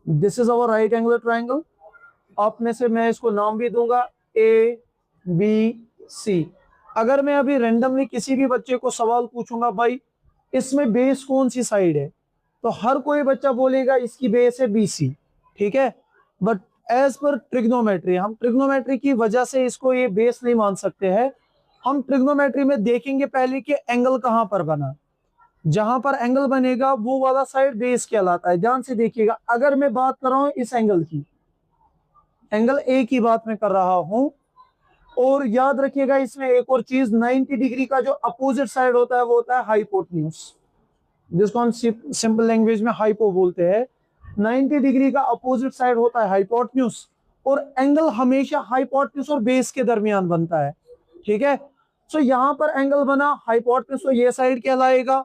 This is our right angular triangle. आप में से मैं इसको नाम भी दूंगा ए बी सी। अगर मैं अभी रेंडमली किसी भी बच्चे को सवाल पूछूंगा भाई इसमें बेस कौन सी साइड है, तो हर कोई बच्चा बोलेगा इसकी बेस है बी सी, ठीक है। बट एज पर ट्रिग्नोमेट्री, हम ट्रिग्नोमेट्री की वजह से इसको ये बेस नहीं मान सकते हैं। हम ट्रिग्नोमेट्री में देखेंगे पहले कि एंगल कहां पर बना, जहां पर एंगल बनेगा वो वाला साइड बेस कहलाता है। ध्यान से देखिएगा, अगर मैं बात कर रहा हूं इस एंगल की, एंगल ए की बात मैं कर रहा हूं, और याद रखिएगा इसमें एक और चीज, 90 डिग्री का जो अपोजिट साइड होता है वो होता है हाइपोटेन्यूज, जिसको हम सिंपल लैंग्वेज में हाइपो बोलते हैं। 90 डिग्री का अपोजिट साइड होता है हाइपोटेन्यूज, और एंगल हमेशा हाइपोटेन्यूज और बेस के दरमियान बनता है, ठीक है। सो यहां पर एंगल बना हाइपोटेन्यूज, तो ये साइड कहलाएगा,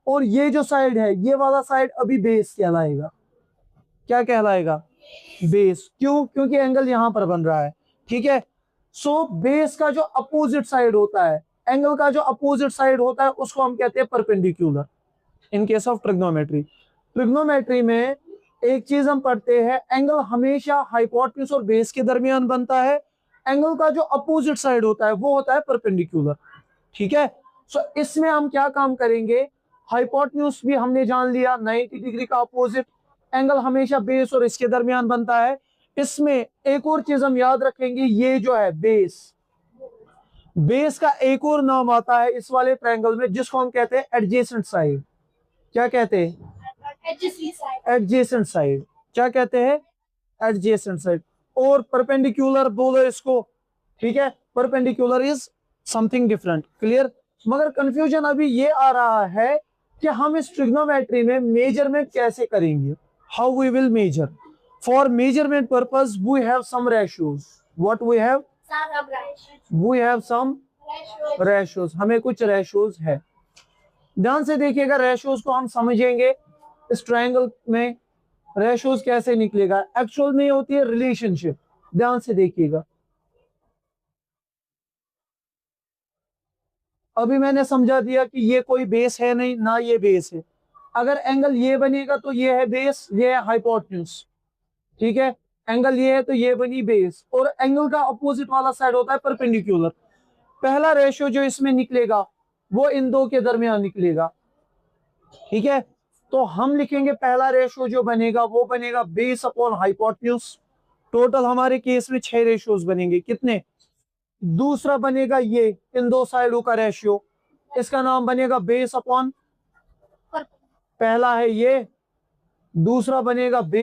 और ये जो साइड है ये वाला साइड अभी बेस कहलाएगा। क्या कहलाएगा? बेस। क्यों? क्योंकि एंगल यहां पर बन रहा है, ठीक है। सो बेस का जो अपोजिट साइड होता है, एंगल का जो अपोजिट साइड होता है उसको हम कहते हैं perpendicular in case of trigonometry. Trigonometry में एक चीज हम पढ़ते हैं, एंगल हमेशा हाइपोटेन्यूज और बेस के दरमियान बनता है, एंगल का जो अपोजिट साइड होता है वो होता है परपेंडिकुलर, ठीक है। सो इसमें हम क्या काम करेंगे, हाइपोटेन्यूज भी हमने जान लिया 90 डिग्री का अपोजिट, एंगल हमेशा बेस और इसके दरमियान बनता है। इसमें एक और चीज हम याद रखेंगे, ये जो है बेस, बेस का एक और नाम आता है इस वाले ट्रायंगल में जिसको हम कहते हैं एडजेसेंट साइड। क्या कहते हैं? Adjacent side. क्या कहते हैं? Adjacent side. और परपेंडिकुलर बोलो इसको, ठीक है। Perpendicular is something different, clear. मगर कंफ्यूजन अभी ये आ रहा है कि हम इस ट्रिग्नोमेट्री में मेजरमेंट कैसे करेंगे, how we will measure. For measurement purpose we have some ratios. What we have? We have some ratios. हमें कुछ रेशियोज है, ध्यान से देखिएगा, रेशियोज को हम समझेंगे। इस ट्रायंगल में रेशियोज कैसे निकलेगा, एक्चुअल में होती है रिलेशनशिप। ध्यान से देखिएगा, अभी मैंने समझा दिया कि ये कोई बेस है नहीं ना, ये बेस है। अगर एंगल ये बनेगा तो ये है बेस, ये है हाइपोटेन्यूज, ठीक है। एंगल ये है तो ये बनी बेस, और एंगल का अपोजिट वाला साइड होता है परपेंडिकुलर। पहला रेशियो जो इसमें निकलेगा वो इन दो के दरमियान निकलेगा, ठीक है। तो हम लिखेंगे पहला रेशियो जो बनेगा वो बनेगा बेस अपॉन हाइपोटेन्यूज। टोटल हमारे केस में 6 रेशियोज बनेंगे, कितने? दूसरा बनेगा ये इन दो साइडों का रेशियो, इसका नाम बनेगा बेस अपॉन, पहला है ये, दूसरा बनेगा बेस